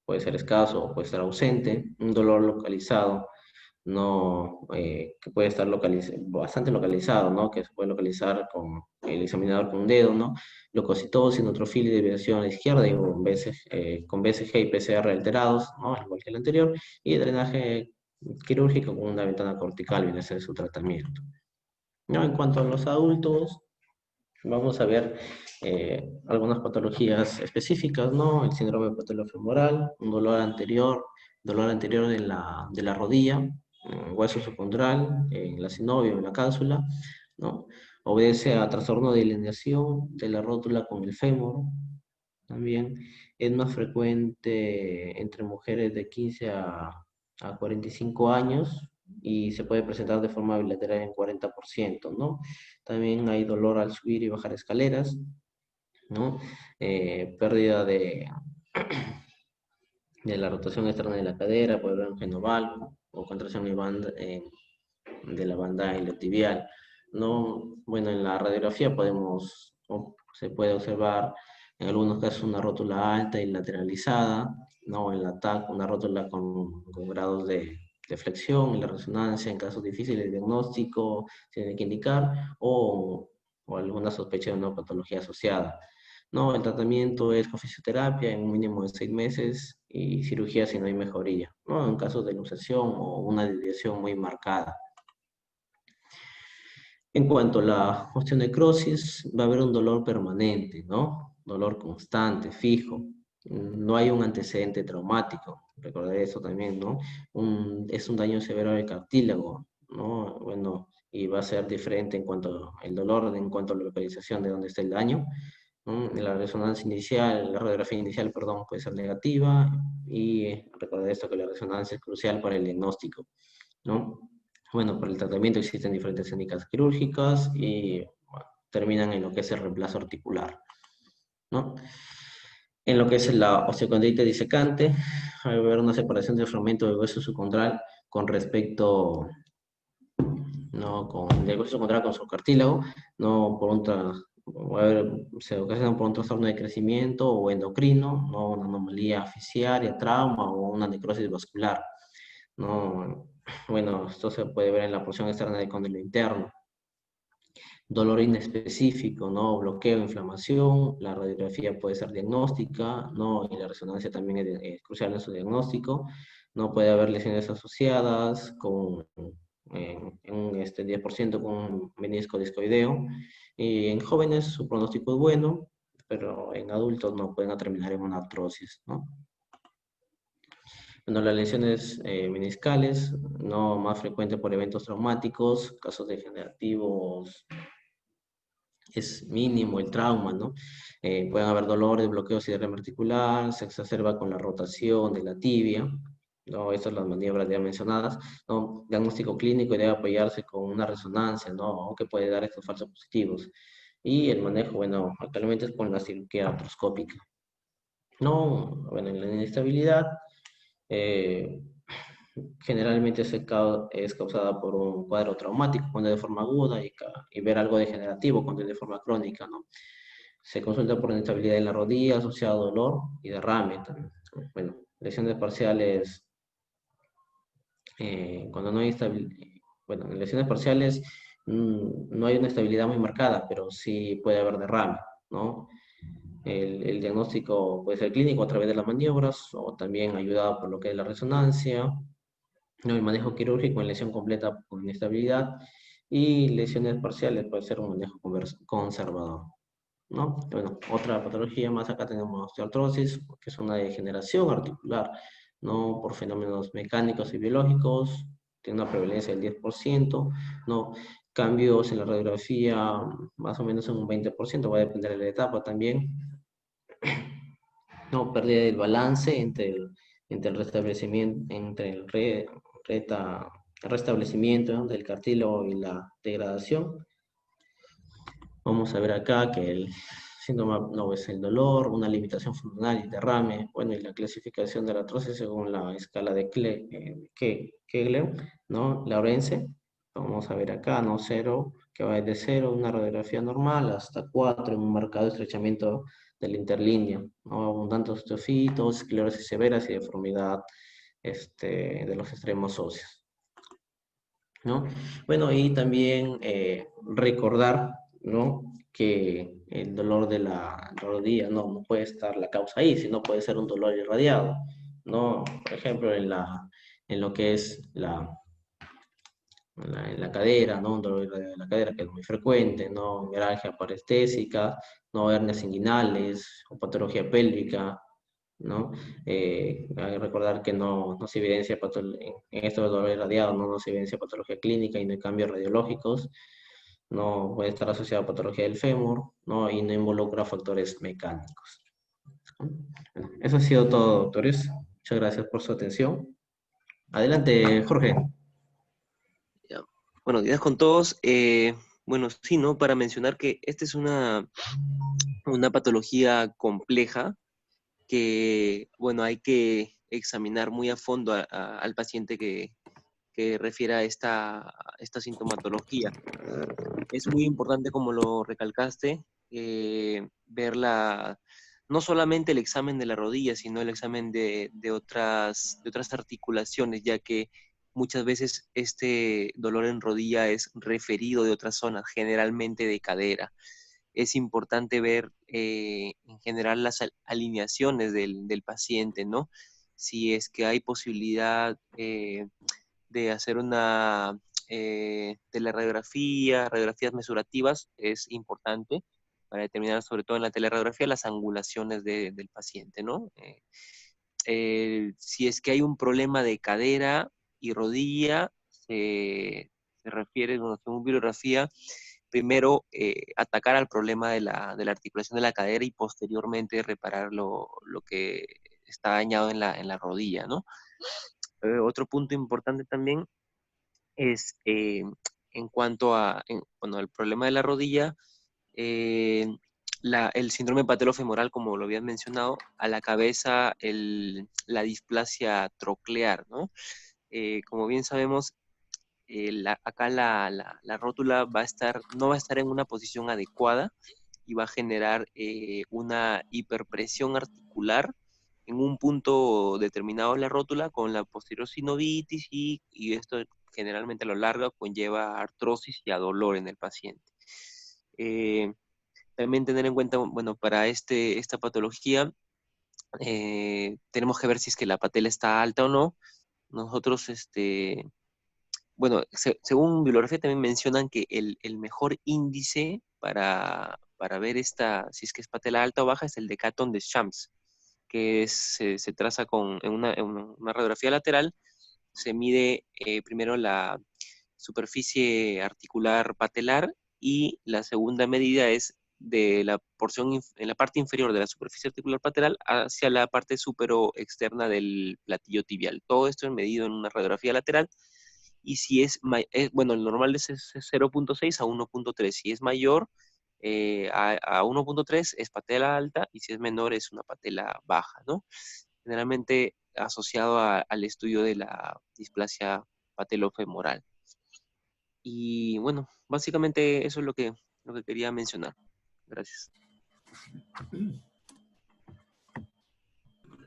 puede ser escaso o puede ser ausente, un dolor localizado, no, que puede estar bastante localizado, ¿no? Que se puede localizar con el examinador con un dedo, ¿no? Leucocitosis, neutrofilia y desviación a la izquierda, y con BCG y PCR alterados, ¿no? Al igual que el anterior, y drenaje quirúrgico con una ventana cortical viene a ser su tratamiento, ¿no? En cuanto a los adultos, vamos a ver algunas patologías específicas, ¿no? El síndrome patellofemoral, un dolor anterior de la rodilla, hueso subcondral, en la sinovia o en la cápsula, ¿no? Obedece a trastorno de alineación de la rótula con el fémur, también es más frecuente entre mujeres de 15 a 45 años y se puede presentar de forma bilateral en 40%, ¿no? También hay dolor al subir y bajar escaleras, ¿no? Pérdida de la rotación externa de la cadera, puede haber un genovalgo o contracción de la banda iliotibial, ¿no? Bueno, en la radiografía se puede observar en algunos casos una rótula alta y lateralizada, ¿no? En la TAC una rótula con grados de flexión, en la resonancia, en casos difíciles de diagnóstico, se tiene que indicar, o alguna sospecha de una patología asociada. No, el tratamiento es con fisioterapia en un mínimo de 6 meses y cirugía si no hay mejoría, ¿no? En caso de luxación o una desviación muy marcada. En cuanto a la osteonecrosis, va a haber un dolor permanente, ¿no? Dolor constante, fijo. No hay un antecedente traumático. Recordar eso también, ¿no? Es un daño severo del cartílago, ¿no? Bueno, y va a ser diferente en cuanto al dolor, en cuanto a la localización de dónde está el daño, ¿no? La resonancia inicial, la radiografía inicial, perdón, puede ser negativa y recordar esto que la resonancia es crucial para el diagnóstico, ¿no? Bueno, para el tratamiento existen diferentes técnicas quirúrgicas y bueno, terminan en lo que es el reemplazo articular, ¿no? En lo que es la osteocondritis disecante, va a haber una separación del fragmento del hueso subcondral con respecto, ¿no? Del hueso subcondral con su cartílago, no por se ocasiona por un trastorno de crecimiento o endocrino, no una anomalía fisiaria, trauma o una necrosis vascular, ¿no? Bueno, esto se puede ver en la porción externa del cóndilo interno. Dolor inespecífico, ¿no? Bloqueo, inflamación, la radiografía puede ser diagnóstica, ¿no? Y la resonancia también es crucial en su diagnóstico. No puede haber lesiones asociadas con en un 10% con un menisco discoideo. Y en jóvenes su pronóstico es bueno, pero en adultos no pueden terminar en una artrosis, ¿no? Bueno, las lesiones meniscales, no más frecuente por eventos traumáticos, casos degenerativos, es mínimo el trauma, ¿no? Pueden haber dolores, bloqueos y derrame articular, se exacerba con la rotación de la tibia, ¿no? Estas son las maniobras ya mencionadas, ¿no? Diagnóstico clínico y debe apoyarse con una resonancia, ¿no? Aunque puede dar estos falsos positivos. Y el manejo, bueno, actualmente es con la cirugía artroscópica. No, bueno, en la inestabilidad, eh, generalmente es causada por un cuadro traumático cuando es de forma aguda y ver algo degenerativo cuando es de forma crónica, ¿no? Se consulta por inestabilidad en la rodilla asociada a dolor y derrame también. Bueno, lesiones parciales, cuando no hay bueno, en lesiones parciales no hay una estabilidad muy marcada, pero sí puede haber derrame, ¿no? El diagnóstico puede ser clínico a través de las maniobras o también ayudado por lo que es la resonancia, ¿no? El manejo quirúrgico en lesión completa con inestabilidad y lesiones parciales puede ser un manejo conservador, ¿no? Bueno, otra patología más acá tenemos osteoartrosis, que es una degeneración articular, ¿no? Por fenómenos mecánicos y biológicos, tiene una prevalencia del 10%, ¿no? Cambios en la radiografía más o menos en un 20%, va a depender de la etapa también, ¿no? Pérdida del balance entre el restablecimiento, entre el restablecimiento, ¿no? Del cartílago y la degradación. Vamos a ver acá que el síntoma no es el dolor, una limitación funcional y derrame, bueno, y la clasificación de la artrosis según la escala de Kegler, ¿no? Lawrence. Vamos a ver acá, ¿no? 0, que va desde 0, una radiografía normal, hasta 4, un marcado estrechamiento del interlínea, ¿no? Abundantes osteofitos, esclerosis severas y deformidad de los extremos óseos, ¿no? Bueno, y también recordar, ¿no? Que el dolor de la rodilla no puede estar la causa ahí, sino puede ser un dolor irradiado, ¿no? Por ejemplo, en lo que es en la cadera, ¿no? Un dolor irradiado de la cadera que es muy frecuente, ¿no? Mialgia parestésica, ¿no? Hernias inguinales o patología pélvica, ¿no? Hay que recordar que no se evidencia en esto de dolor irradiado, no se evidencia patología clínica y no hay cambios radiológicos, no puede estar asociado a patología del fémur, ¿no? Y no involucra factores mecánicos. Bueno, eso ha sido todo, doctores. Muchas gracias por su atención. Adelante, Jorge. Ya. Buenos días con todos. Bueno, sí, ¿no? Para mencionar que esta es una patología compleja que, bueno, hay que examinar muy a fondo al paciente que refiere a esta sintomatología. Es muy importante, como lo recalcaste, ver no solamente el examen de la rodilla, sino el examen de otras articulaciones, ya que muchas veces este dolor en rodilla es referido de otras zonas, generalmente de cadera. Es importante ver en general las alineaciones del paciente, ¿no? Si es que hay posibilidad de hacer teleradiografía, radiografías mesurativas, es importante para determinar, sobre todo en la teleradiografía, las angulaciones del paciente, ¿no? Si es que hay un problema de cadera y rodilla, se refiere, bueno, según bibliografía, primero atacar al problema de la articulación de la cadera y posteriormente reparar lo que está dañado en la rodilla, ¿no? Otro punto importante también es en cuanto bueno, el problema de la rodilla, eh, el síndrome patelofemoral, como lo habían mencionado, a la cabeza la displasia troclear, ¿no? Como bien sabemos, acá la rótula no va a estar en una posición adecuada y va a generar una hiperpresión articular en un punto determinado de la rótula con la posterior sinovitis y esto generalmente a lo largo conlleva artrosis y a dolor en el paciente. Eh, También tener en cuenta, bueno, para esta patología tenemos que ver si es que la patela está alta o no. Nosotros bueno, según bibliografía también mencionan que el mejor índice para ver si es que es patela alta o baja es el decathlon de Shams, que se traza en una radiografía lateral, se mide primero la superficie articular patelar y la segunda medida es de la porción en la parte inferior de la superficie articular patelar hacia la parte supero externa del platillo tibial. Todo esto es medido en una radiografía lateral y si bueno, el normal es 0.6 a 1.3. Si es mayor a 1.3 es patela alta y si es menor es una patela baja, ¿no? Generalmente asociado al estudio de la displasia patelofemoral. Y bueno, básicamente eso es lo que quería mencionar. Gracias.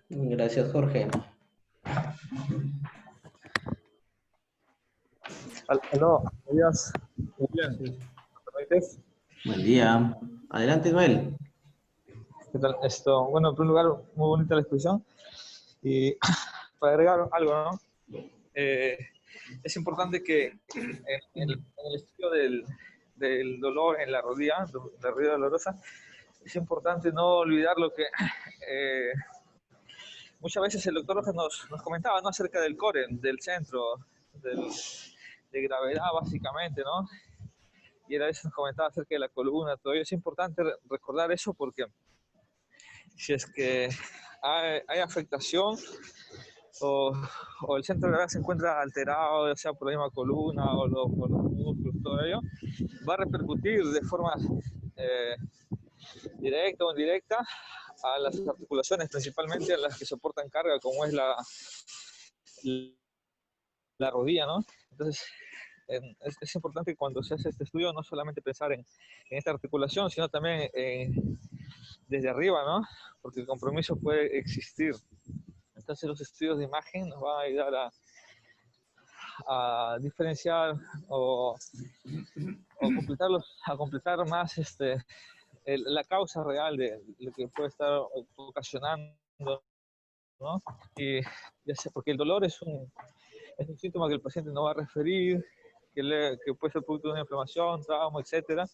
Gracias, Jorge. Aló, buenos días. Muy bien. Sí. ¿Me permites? Buen día. Adelante, Noel. ¿Qué tal? Bueno, en primer lugar, muy bonita la exposición. Y para agregar algo, ¿no? Eh, es importante que en el estudio del dolor en la rodilla dolorosa, es importante no olvidar lo que eh, muchas veces el doctor nos comentaba, ¿no? Acerca del core, del centro, de gravedad, básicamente, ¿no? Y él a veces nos comentaba acerca de la columna. Todavía es importante recordar eso porque si es que hay afectación o, o el centro de gravedad se encuentra alterado, ya sea por la misma columna o los músculos, todo ello, va a repercutir de forma eh, directa o indirecta a las articulaciones, principalmente a las que soportan carga, como es la rodilla, ¿no? Entonces, es importante que cuando se hace este estudio no solamente pensar en esta articulación, sino también desde arriba, ¿no? Porque el compromiso puede existir. Entonces los estudios de imagen nos van a ayudar a diferenciar a completar más la causa real de lo que puede estar ocasionando, ¿no? Y ya sé, porque el dolor es un síntoma que el paciente no va a referir, que puede ser producto de una inflamación, trauma, etcétera.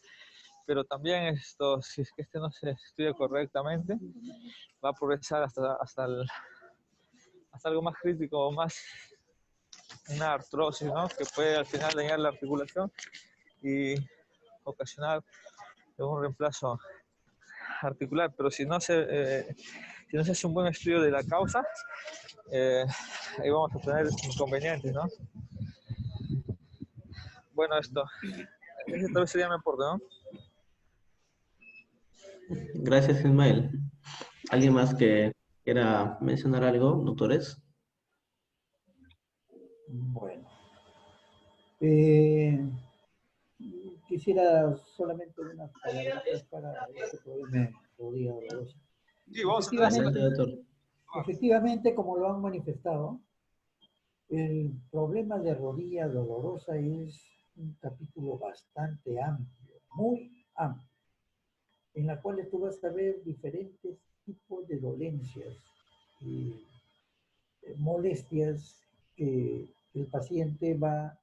Pero también si es que no se estudia correctamente, va a progresar hasta algo más crítico, más una artrosis, ¿no? Que puede al final dañar la articulación y ocasionar un reemplazo articular. Pero si no se hace un buen estudio de la causa, eh, ahí vamos a tener inconvenientes, ¿no? Bueno, ese tal vez sería mi aporte, ¿no? Gracias, Ismael. ¿Alguien más que quiera mencionar algo, doctores? Bueno, eh, quisiera solamente unas palabritas para este problema de rodilla dolorosa. Sí, vamos a tener Adelante, doctor. Efectivamente, como lo han manifestado, el problema de rodilla dolorosa es un capítulo bastante amplio, muy amplio, en la cual tú vas a ver diferentes tipos de dolencias y molestias que el paciente va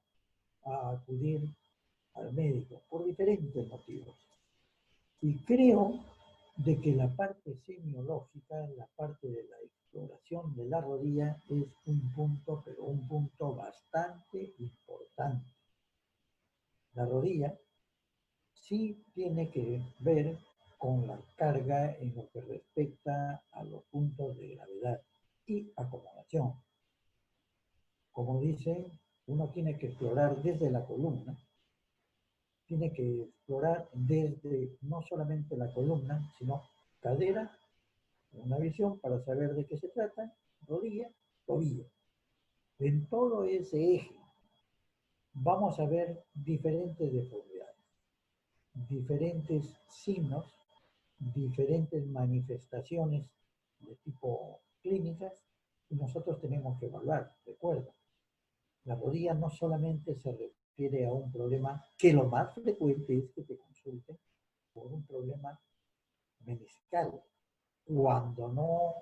a acudir al médico por diferentes motivos. Y creo de que la parte semiológica, la parte de la exploración de la rodilla es un punto, pero un punto bastante importante. La rodilla sí tiene que ver con la carga en lo que respecta a los puntos de gravedad y acomodación. Como dice, uno tiene que explorar desde la columna, tiene que explorar desde no solamente la columna, sino cadera, una visión para saber de qué se trata, rodilla, tobillo. En todo ese eje vamos a ver diferentes deformidades, diferentes signos, diferentes manifestaciones de tipo clínicas y nosotros tenemos que evaluar. Recuerda, la rodilla no solamente se refiere a un problema, que lo más frecuente es que te consulten por un problema meniscal, cuando no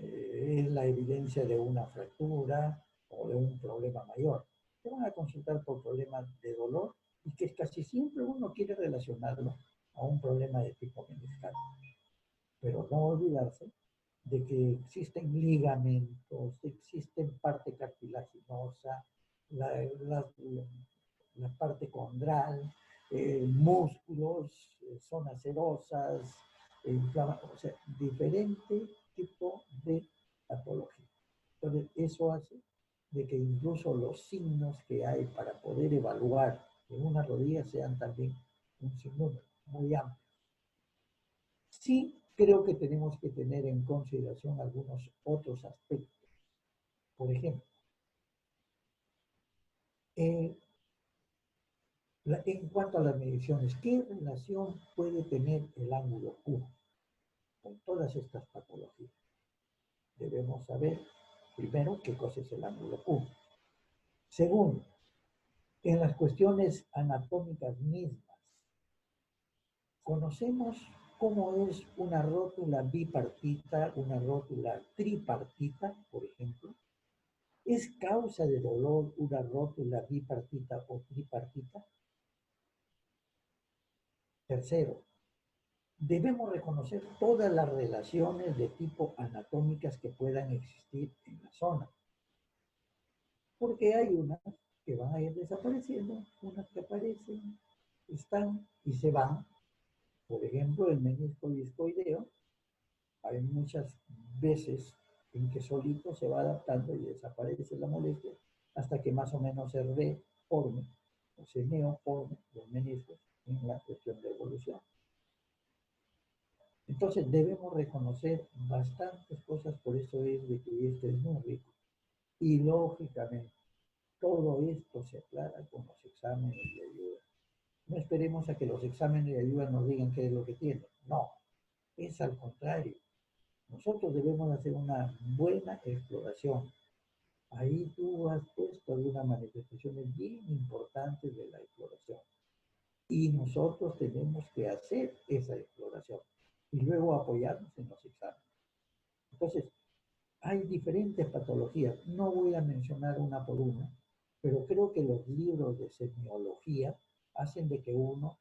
es la evidencia de una fractura o de un problema mayor. te van a consultar por problemas de dolor y que casi siempre uno quiere relacionarlo a un problema de tipo meniscal. Pero no olvidarse de que existen ligamentos, existen parte cartilaginosa, la parte condral, músculos, zonas serosas, o sea, diferente tipo de patología. Entonces, eso hace de que incluso los signos que hay para poder evaluar en una rodilla sean también un sinnúmero muy amplio. Sí, creo que tenemos que tener en consideración algunos otros aspectos. Por ejemplo, en cuanto a las mediciones, ¿qué relación puede tener el ángulo Q con todas estas patologías? Debemos saber, primero, qué cosa es el ángulo Q. Segundo, en las cuestiones anatómicas mismas, conocemos cómo es una rótula bipartita, una rótula tripartita, por ejemplo. ¿Es causa de dolor una rótula bipartita o tripartita? Tercero, debemos reconocer todas las relaciones de tipo anatómicas que puedan existir en la zona. Porque hay unas que van a ir desapareciendo, unas que aparecen, están y se van. Por ejemplo, el menisco discoideo, hay muchas veces en que solito se va adaptando y desaparece la molestia hasta que más o menos se reforme o se neoforme los meniscos en la cuestión de evolución. Entonces debemos reconocer bastantes cosas, por eso es de que esto es muy rico. Y lógicamente, todo esto se aclara con los exámenes de ayuda. No esperemos a que los exámenes de ayuda nos digan qué es lo que tiene. No, es al contrario. Nosotros debemos hacer una buena exploración. Ahí tú has puesto algunas manifestaciones bien importantes de la exploración. Y nosotros tenemos que hacer esa exploración y luego apoyarnos en los exámenes. Entonces, hay diferentes patologías. No voy a mencionar una por una, pero creo que los libros de semiología hacen de que uno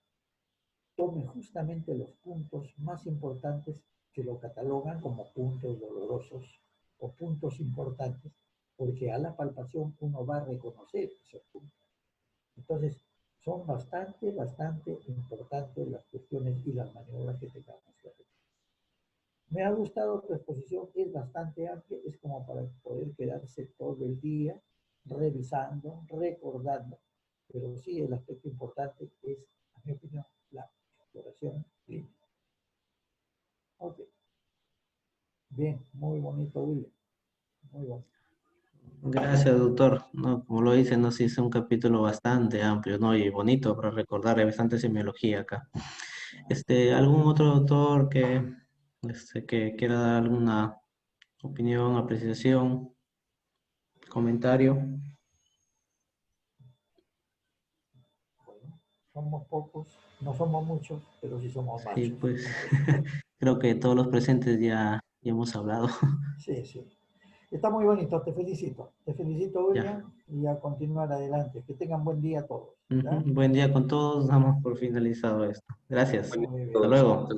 tome justamente los puntos más importantes que lo catalogan como puntos dolorosos o puntos importantes, porque a la palpación uno va a reconocer esos puntos. Entonces, son bastante importantes las cuestiones y las maniobras que tengamos que hacer. Me ha gustado tu exposición, es bastante amplia, es como para poder quedarse todo el día revisando, recordando, pero sí el aspecto importante es, a mi opinión, la exploración clínica. Ok. Bien, muy bonito, William. Muy bonito. Gracias, doctor. No, como lo dice, nos hizo un capítulo bastante amplio, ¿no? Y bonito para recordar, hay bastante semiología acá. ¿Algún otro doctor que quiera dar alguna opinión, apreciación, comentario? Bueno, somos pocos, no somos muchos, pero sí somos Sí, machos. pues creo que todos los presentes ya hemos hablado. Sí, sí. Está muy bonito, te felicito, Ya. William, y a continuar adelante. Que tengan buen día todos. ¿Ya? Buen día con todos, damos por finalizado esto. Gracias. Muy bien. Hasta luego.